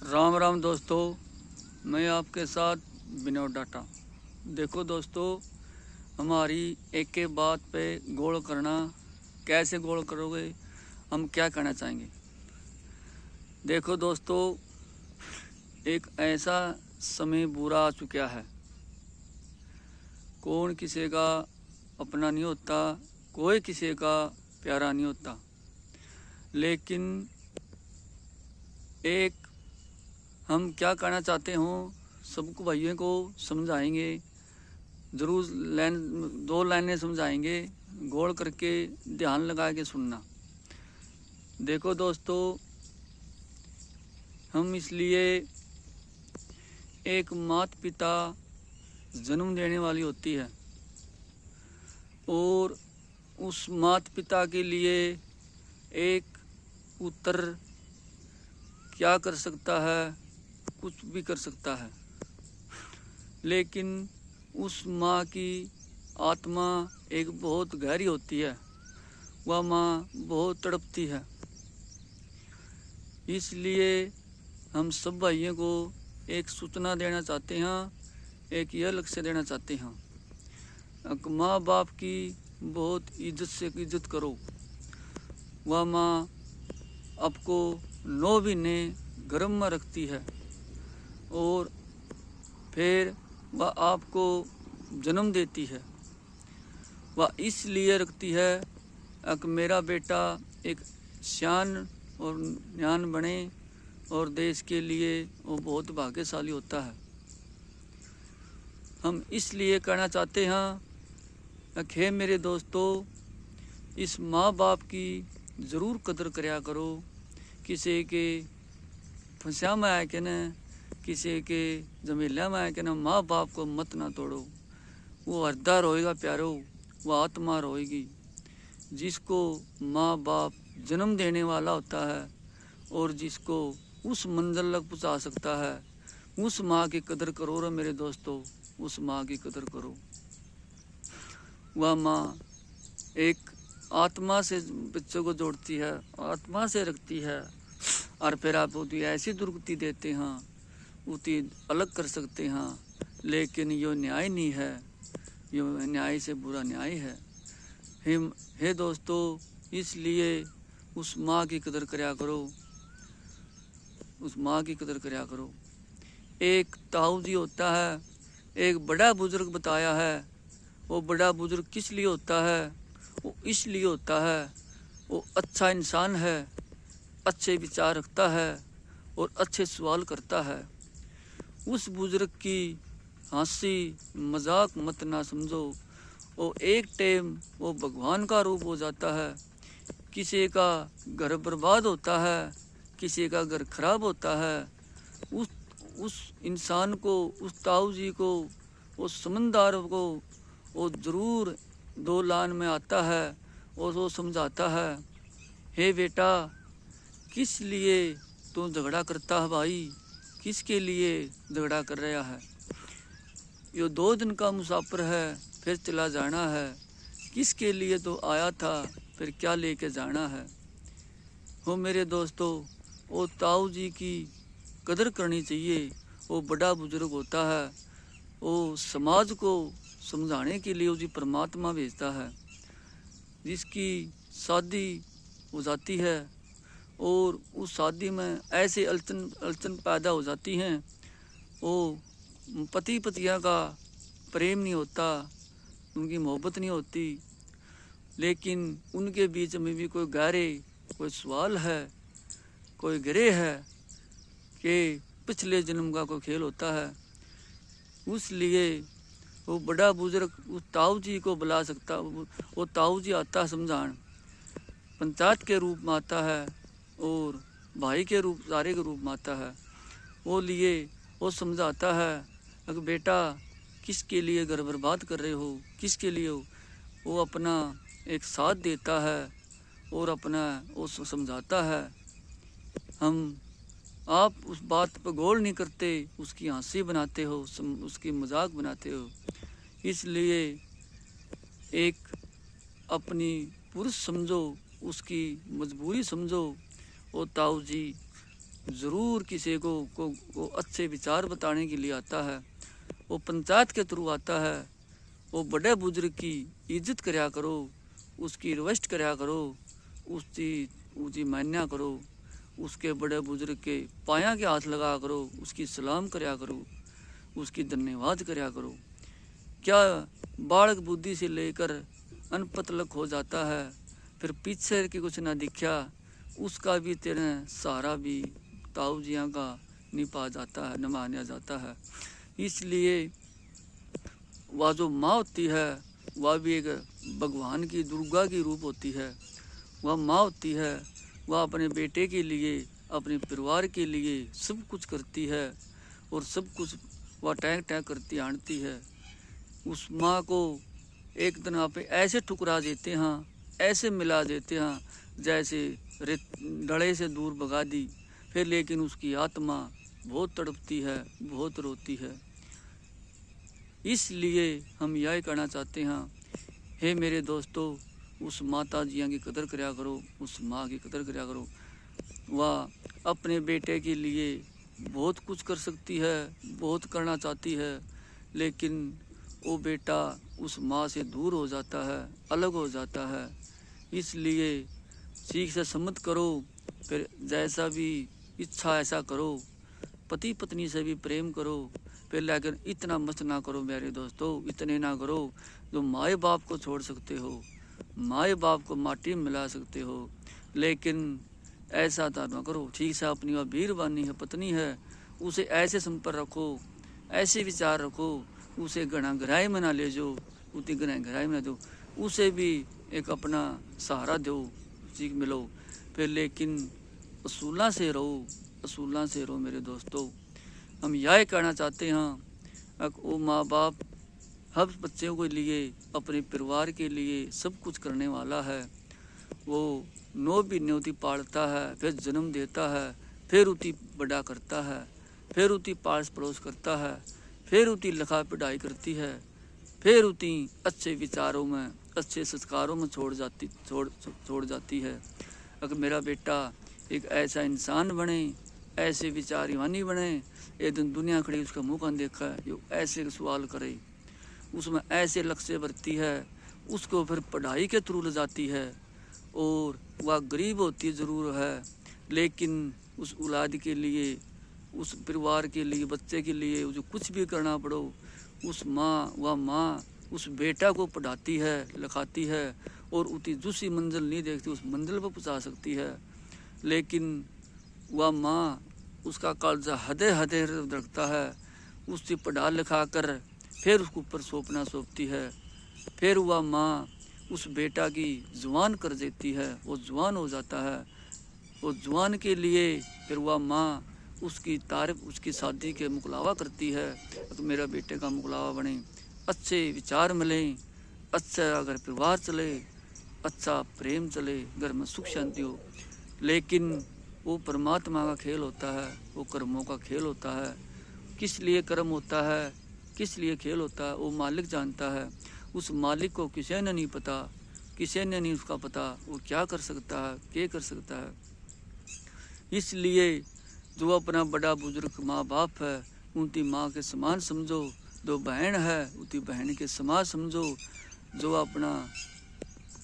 राम राम दोस्तों, मैं आपके साथ विनोद डाटा। देखो दोस्तों, हमारी एक एक बात पे गौर करना। कैसे गौर करोगे, हम क्या कहना चाहेंगे। देखो दोस्तों, एक ऐसा समय बुरा आ चुका है। कौन किसी का अपना नहीं होता, कोई किसी का प्यारा नहीं होता। लेकिन एक हम क्या कहना चाहते हो, सबको भाइयों को समझाएंगे ज़रूर। दो लाइनें समझाएंगे, गौर करके ध्यान लगा के सुनना। देखो दोस्तों, हम इसलिए एक माता पिता जन्म देने वाली होती है और उस माता पिता के लिए एक पुत्र क्या कर सकता है, कुछ भी कर सकता है। लेकिन उस माँ की आत्मा एक बहुत गहरी होती है, वह माँ बहुत तड़पती है। इसलिए हम सब भाइयों को एक सूचना देना चाहते हैं, एक यह लक्ष्य देना चाहते हैं। माँ बाप की बहुत इज्जत से इज्जत करो। वह माँ आपको 9 महीने गर्भ में रखती है और फिर वह आपको जन्म देती है। वह इसलिए रखती है कि मेरा बेटा एक शान और ज्ञान बने और देश के लिए वो बहुत भाग्यशाली होता है। हम इसलिए कहना चाहते हैं कि मेरे दोस्तों, इस माँ बाप की ज़रूर कदर कराया करो। किसी के फंसा में आए के न, किसी के जमीला में आए के न, माँ बाप को मत ना तोड़ो। वो हृदय रोएगा प्यारो, वो आत्मा रोएगी। जिसको माँ बाप जन्म देने वाला होता है और जिसको उस मंजिल तक पहुँचा सकता है, उस माँ की कदर करो रे मेरे दोस्तों, उस माँ की कदर करो। वह माँ एक आत्मा से बच्चों को जोड़ती है, आत्मा से रखती है। और फिर आप उतनी ऐसी दुर्गति देते हैं, उतनी अलग कर सकते हैं। लेकिन यो न्याय नहीं है, यो न्याय से बुरा न्याय है। हे दोस्तों, इसलिए उस माँ की कदर कराया करो, उस माँ की कदर कराया करो। एक ताऊ जी होता है, एक बड़ा बुजुर्ग बताया है। वो बड़ा बुजुर्ग किस लिए होता है, वो इसलिए होता है वो अच्छा इंसान है, अच्छे विचार रखता है और अच्छे सवाल करता है। उस बुजुर्ग की हंसी मजाक मत ना समझो। वो एक टाइम वो भगवान का रूप हो जाता है। किसी का घर बर्बाद होता है, किसी का घर खराब होता है। उस इंसान को, उस ताऊ जी को, उस समझदार को वो ज़रूर 2 लाइन में आता है और वो समझाता है, हे बेटा, किस लिए तू झगड़ा करता है भाई, किसके लिए झगड़ा कर रहा है। ये 2 दिन का मुसाफिर है, फिर चला जाना है। किसके लिए तो आया था, फिर क्या लेके जाना है। हो मेरे दोस्तों, वो ताऊ जी की कदर करनी चाहिए। वो बड़ा बुजुर्ग होता है, वो समाज को समझाने के लिए उसी परमात्मा भेजता है। जिसकी शादी हो जाती है और उस शादी में ऐसे अड़चन पैदा हो जाती हैं। वो पति पतिया का प्रेम नहीं होता, उनकी मोहब्बत नहीं होती। लेकिन उनके बीच में भी कोई गहरे कोई सवाल है, कोई गिरे है कि पिछले जन्म का कोई खेल होता है। उसलिए वो बड़ा बुजुर्ग उस ताऊ जी को बुला सकता। वो ताऊ जी आता है समझान, पंचायत के रूप में आता है और भाई के रूप, सारे के रूप में आता है। वो समझाता है अगर बेटा किसके लिए घर बर्बाद कर रहे हो, किसके लिए हो। वो अपना एक साथ देता है और अपना वो समझाता है। आप उस बात पर गौर नहीं करते, उसकी हंसी बनाते हो, उसकी मजाक बनाते हो। इसलिए एक अपनी पुरुष समझो, उसकी मजबूरी समझो। वो ताऊ जी ज़रूर किसी को अच्छे विचार बताने के लिए आता है। वो पंचायत के थ्रू आता है। वो बड़े बुजुर्ग की इज्जत करया करो, उसकी रिक्वेस्ट करया करो, उसकी मान्या करो, उसके बड़े बुजुर्ग के पाया के हाथ लगा करो, उसकी सलाम करया करो, उसकी धन्यवाद करया करो। क्या बालक बुद्धि से लेकर अनपढ़ तक हो जाता है, फिर पीछे की कुछ ना दिखा, उसका भी तेरे सहारा भी ताऊ जियाँ का निभा जाता है, निभाया जाता है। इसलिए वह जो माँ होती है वह भी एक भगवान की दुर्गा की रूप होती है। वह माँ होती है, वह अपने बेटे के लिए, अपने परिवार के लिए सब कुछ करती है और सब कुछ वह टैग टैग करती आनती है। उस माँ को एक दिन आप ऐसे ठुकरा देते हैं, ऐसे मिला देते हैं जैसे डले से दूर भगा दी। फिर लेकिन उसकी आत्मा बहुत तड़पती है, बहुत रोती है। इसलिए हम यह कहना चाहते हैं, हे मेरे दोस्तों, उस माता जिया की कदर करया करो, उस माँ की कदर करया करो। वह अपने बेटे के लिए बहुत कुछ कर सकती है, बहुत करना चाहती है, लेकिन वो बेटा उस माँ से दूर हो जाता है, अलग हो जाता है। इसलिए सीख से सम्मत करो, फिर जैसा भी इच्छा ऐसा करो, पति पत्नी से भी प्रेम करो, फिर लेकिन इतना मस्त ना करो मेरे दोस्तों, इतने ना करो जो माए बाप को छोड़ सकते हो, माए बाप को माटी में मिला सकते हो, लेकिन ऐसा तो ना करो। ठीक से अपनी वह वीरवानी है, पत्नी है, उसे ऐसे संपर्क रखो, ऐसे विचार रखो, उसे घना गहराई में ना ले जाओ, उतनी गहराई में ना दो, उसे भी एक अपना सहारा दो, सीख मिलो। फिर लेकिन असूला से रहो, असूला से रहो मेरे दोस्तों। हम यह कहना चाहते हैं, वो माँ बाप हर बच्चों के लिए, अपने परिवार के लिए सब कुछ करने वाला है। वो 9 महीने पालता है, फिर जन्म देता है, फिर उती बड़ा करता है, फिर उती पास पड़ोस करता है, फिर उती लिखा पढ़ाई करती है, फिर उती अच्छे विचारों में, अच्छे संस्कारों में छोड़ जाती है। अगर मेरा बेटा एक ऐसा इंसान बने, ऐसे विचारवानी बने, एक दिन दुनिया खड़ी उसका मुँह कौन देखा है, जो ऐसे सवाल करे, उसमें ऐसे लक्ष्य भरती है, उसको फिर पढ़ाई के थ्रू ले जाती है। और वह गरीब होती ज़रूर है, लेकिन उस औलाद के लिए, उस परिवार के लिए, बच्चे के लिए जो कुछ भी करना पड़ो, वह माँ उस बेटा को पढ़ाती है, लिखाती है, और उतनी दूसरी मंजिल नहीं देखती, उस मंजिल पर पहुँचा सकती है। लेकिन वह माँ उसका कालजा हदे हदे रखता है, उससे पढ़ा लिखा कर फिर उसके ऊपर सौंपती है। फिर वह माँ उस बेटा की जवान कर देती है, वो जवान हो जाता है। वो जवान के लिए फिर वह माँ उसकी तारीफ, उसकी शादी के मुकलावा करती है, तो मेरा बेटे का मुकलावा बने, अच्छे विचार मिले, अच्छा अगर परिवार चले, अच्छा प्रेम चले, घर में सुख शांति हो। लेकिन वो परमात्मा का खेल होता है, वो कर्मों का खेल होता है। किस लिए कर्म होता है, किस लिए खेल होता है, वो मालिक जानता है। उस मालिक को किसी ने नहीं पता, किसी ने नहीं उसका पता वो क्या कर सकता है, क्या कर सकता है। इसलिए जो अपना बड़ा बुजुर्ग माँ बाप है, उनकी माँ के समान समझो, जो बहन है उनकी बहन के समान समझो, जो अपना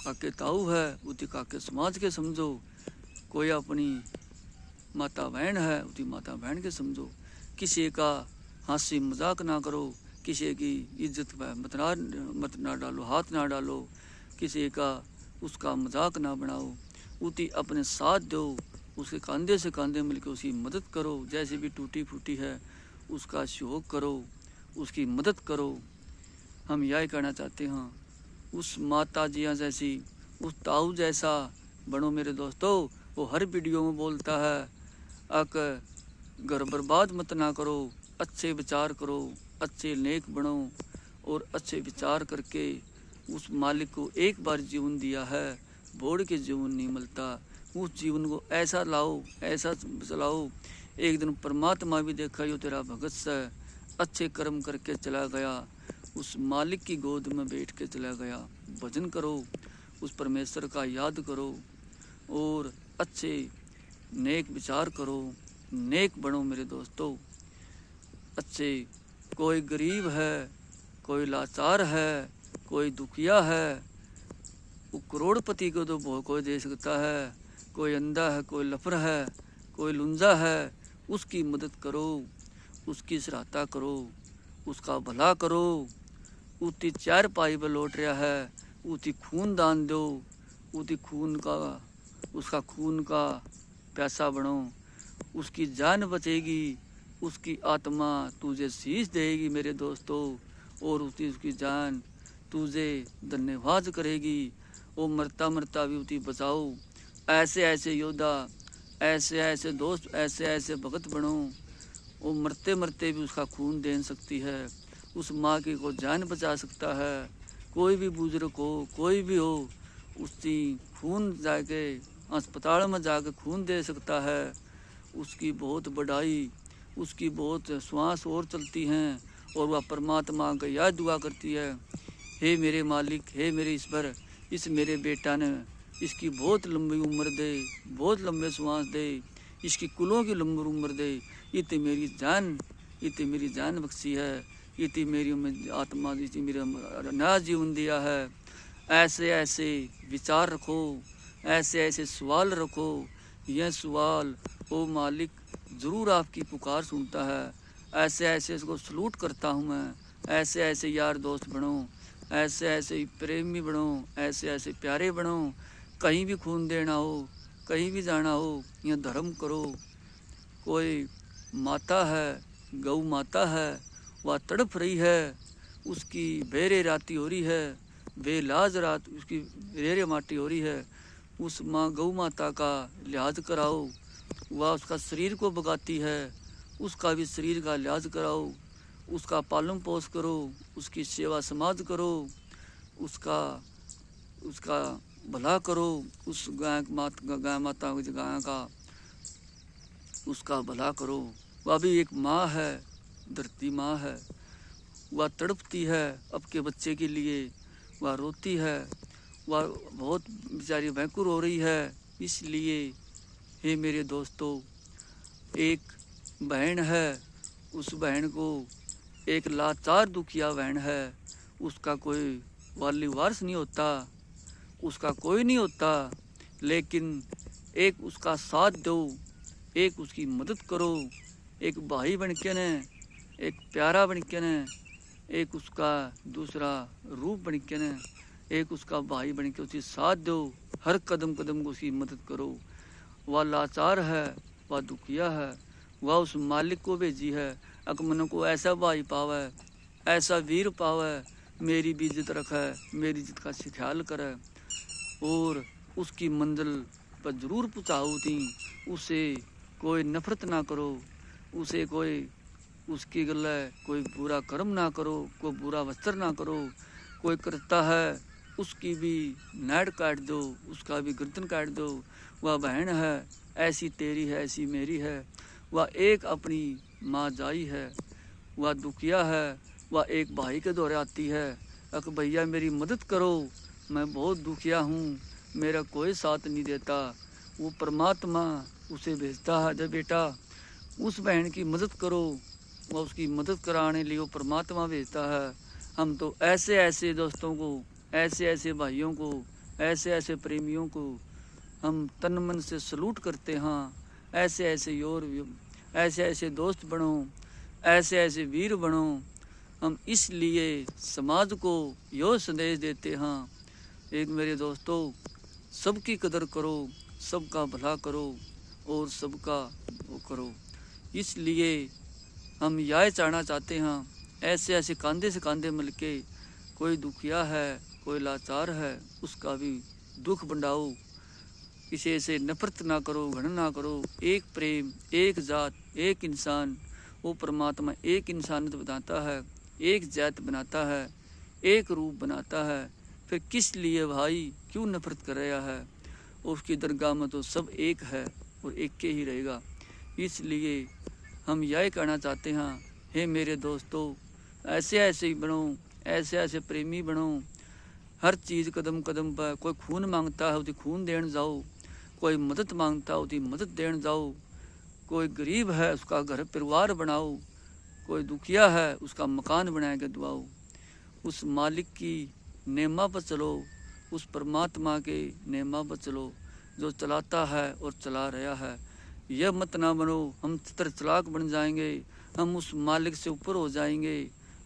काके ताऊ है उनकी काके समाज के समझो, कोई अपनी माता बहन है उनकी माता बहन के समझो। किसी का हंसी मजाक ना करो, किसी की इज्जत पर मत ना डालो, हाथ ना डालो, किसी का उसका मजाक ना बनाओ, उती अपने साथ दो, उसके कंधे से कंधे मिलकर उसकी मदद करो, जैसे भी टूटी फूटी है उसका सहयोग करो, उसकी मदद करो। हम यही कहना चाहते हैं, उस माता जिया जैसी, उस ताऊ जैसा बनो मेरे दोस्तों। वो हर वीडियो में बोलता है, घर बर्बाद मत ना करो, अच्छे विचार करो, अच्छे नेक बनो, और अच्छे विचार करके उस मालिक को एक बार जीवन दिया है, बोड़ के जीवन नहीं मिलता। उस जीवन को ऐसा लाओ, ऐसा चलाओ, एक दिन परमात्मा भी देखा यो तेरा भगत से अच्छे कर्म करके चला गया, उस मालिक की गोद में बैठ के चला गया। भजन करो, उस परमेश्वर का याद करो, और अच्छे नेक विचार करो, नेक बनो मेरे दोस्तों। अच्छे, कोई गरीब है, कोई लाचार है, कोई दुखिया है, वो करोड़पति को तो बहुत कोई दे सकता है। कोई अंधा है, कोई लफर है, कोई लुंजा है, उसकी मदद करो, उसकी सहायता करो, उसका भला करो। उती चार पाई पर लौट रहा है, उती खून दान दो, उती खून का, उसका खून का प्यासा बनो, उसकी जान बचेगी, उसकी आत्मा तुझे शीश देगी मेरे दोस्तों, और उसकी जान तुझे धन्यवाद करेगी। वो मरता मरता भी उती बचाओ। ऐसे ऐसे योद्धा, ऐसे ऐसे दोस्त, ऐसे ऐसे भगत बनो। वो मरते मरते भी उसका खून दे सकती है, उस माँ की को जान बचा सकता है। कोई भी बुजुर्ग हो, कोई भी हो, उसकी खून जाके अस्पताल में जाके खून दे सकता है। उसकी बहुत बढ़ाई, उसकी बहुत श्वास और चलती हैं, और वह परमात्मा का याद दुआ करती है, हे मेरे मालिक, हे मेरे ईश्वर, इस मेरे बेटा ने इसकी बहुत लंबी उम्र दे, बहुत लंबे श्वास दे, इसकी कुलों की लंबी उम्र दे। इतनी मेरी जान बख्शी है, इतनी मेरी आत्मा, इतनी मेरा नया जीवन दिया है। ऐसे ऐसे विचार रखो, ऐसे ऐसे सवाल रखो। यह सवाल ओ मालिक ज़रूर आपकी पुकार सुनता है। ऐसे ऐसे इसको सलूट करता हूँ मैं। ऐसे ऐसे यार दोस्त बनो, ऐसे ऐसे प्रेमी बनो, ऐसे ऐसे प्यारे बनो। कहीं भी खून देना हो, कहीं भी जाना हो, यह धर्म करो। कोई माता है, गौ माता है, वह तड़प रही है, उसकी बेरे राती हो रही है, बेलाज रात उसकी बेरे माटी हो रही है। उस माँ गौ माता का लिहाज कराओ। वह उसका शरीर को बगाती है, उसका भी शरीर का लिहाज कराओ, उसका पालन पोष करो, उसकी सेवा समाज करो, उसका उसका भला करो। उस गाय माता गाय का उसका भला करो। वह भी एक माँ है, धरती माँ है। वह तड़पती है आपके बच्चे के लिए, वह रोती है, वह बहुत बेचारी व्याकुल हो रही है। इसलिए हे मेरे दोस्तों, एक बहन है, उस बहन को, एक लाचार दुखिया बहन है, उसका कोई वाली वारिस नहीं होता, उसका कोई नहीं होता, लेकिन एक उसका साथ दो, एक उसकी मदद करो। एक भाई बन के ने, एक प्यारा बन के ने, एक उसका दूसरा रूप बन के ने, एक उसका भाई बन के उसकी साथ दो। हर कदम कदम को उसकी मदद करो। वह लाचार है, वह दुखिया है, वह उस मालिक को भेजी है, अकमन को ऐसा भाई पावे, ऐसा वीर पावे, मेरी भी इज्जत रखे, मेरी इज्जत का ख्याल करे, और उसकी मंजिल पर जरूर पहुँचाओ थी। उसे कोई नफरत ना करो, उसे कोई उसकी गले कोई बुरा कर्म ना करो, कोई बुरा वस्त्र ना करो। कोई करता है उसकी भी नाड़ काट दो, उसका भी गर्दन काट दो। वह बहन है, ऐसी तेरी है, ऐसी मेरी है। वह एक अपनी माँ जाई है, वह दुखिया है, वह एक भाई के दौरे आती है, अक भैया मेरी मदद करो, मैं बहुत दुखिया हूँ, मेरा कोई साथ नहीं देता। वो परमात्मा उसे भेजता है, जब बेटा उस बहन की मदद करो, वह उसकी मदद कराने लिए वो परमात्मा भेजता है। हम तो ऐसे ऐसे दोस्तों को, ऐसे ऐसे भाइयों को, ऐसे ऐसे प्रेमियों को हम तन मन से सलूट करते हैं। ऐसे ऐसे योर, ऐसे ऐसे दोस्त बनो, ऐसे ऐसे वीर बनो। हम इसलिए समाज को यो संदेश देते हैं, एक मेरे दोस्तों, सबकी कदर करो, सबका भला करो, और सबका वो करो। इसलिए हम यह चाहना चाहते हैं, ऐसे ऐसे कंधे से कंधे मिल के, कोई दुखिया है, कोई लाचार है, उसका भी दुख बंटाओ। किसी से नफरत ना करो, घृणा ना करो। एक प्रेम, एक जात, एक इंसान। वो परमात्मा एक इंसानियत बनाता है, एक जात बनाता है, एक रूप बनाता है। फिर किस लिए भाई क्यों नफरत कर रहा है? उसकी दरगाह में तो सब एक है और एक के ही रहेगा। इसलिए हम यह कहना चाहते हैं, हे मेरे दोस्तों, ऐसे ऐसे ही बनो, ऐसे ऐसे प्रेमी बनो। हर चीज़ कदम कदम पर, कोई खून मांगता है उसकी खून देने जाओ, कोई मदद मांगता है उसकी मदद देने जाओ, कोई गरीब है उसका घर परिवार बनाओ, कोई दुखिया है उसका मकान बना के दुआओ। उस मालिक की नेमा पर चलो, उस परमात्मा के नेमा पर चलो जो चलाता है और चला रहा है। यह मत ना बनो हम चित्र चलाक बन जाएंगे, हम उस मालिक से ऊपर हो जाएंगे,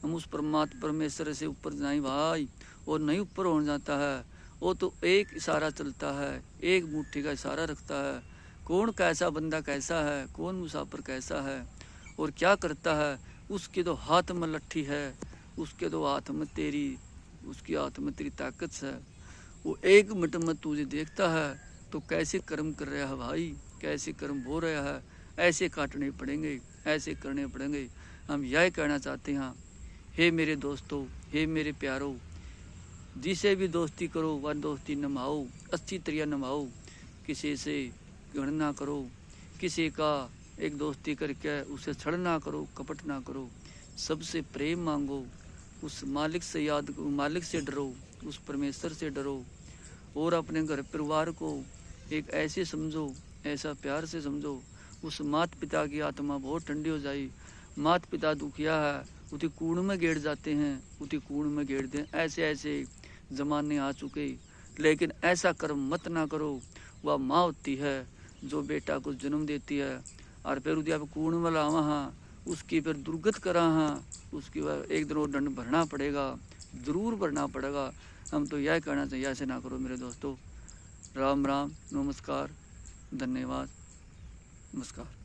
हम उस परमेश्वर से ऊपर जाएं भाई। और नहीं ऊपर हो जाता है, वो तो एक इशारा चलता है, एक मुट्ठी का इशारा रखता है। कौन कैसा बंदा कैसा है, कौन मुसाफिर कैसा है और क्या करता है, उसके तो हाथ में लट्ठी है, उसके तो हाथ में तेरी, उसकी हाथ में तेरी ताकत है। वो एक मिनट में तुझे देखता है तो कैसे कर्म कर रहा है भाई, कैसे कर्म हो रहा है, ऐसे काटने पड़ेंगे, ऐसे करने पड़ेंगे। हम यह कहना चाहते हैं, हे मेरे दोस्तों, हे मेरे प्यारों, जिसे भी दोस्ती करो वह दोस्ती निभाओ, अच्छी तरह निभाओ। किसी से घृणा ना करो, किसी का एक दोस्ती करके उसे छड़ ना करो, कपट ना करो। सबसे प्रेम मांगो, उस मालिक से याद, मालिक से डरो, उस परमेश्वर से डरो। और अपने घर परिवार को एक ऐसे समझो, ऐसा प्यार से समझो। उस माता पिता की आत्मा बहुत ठंडी हो जाए। माता पिता दुखिया है, उसी कूड़ में गिर जाते हैं, उसी कूड़ में गिर दें। ऐसे ऐसे ज़माने आ चुके, लेकिन ऐसा कर्म मत ना करो। वह माँ होती है जो बेटा को जन्म देती है और फिर उसे आप कूड़ में लावा हाँ, उसकी फिर दुर्गत करा हाँ, उसकी एक दिन वो दंड भरना पड़ेगा, ज़रूर भरना पड़ेगा। हम तो यह कहना चाहिए, ऐसे ना करो मेरे दोस्तों। राम राम, नमस्कार, धन्यवाद, नमस्कार।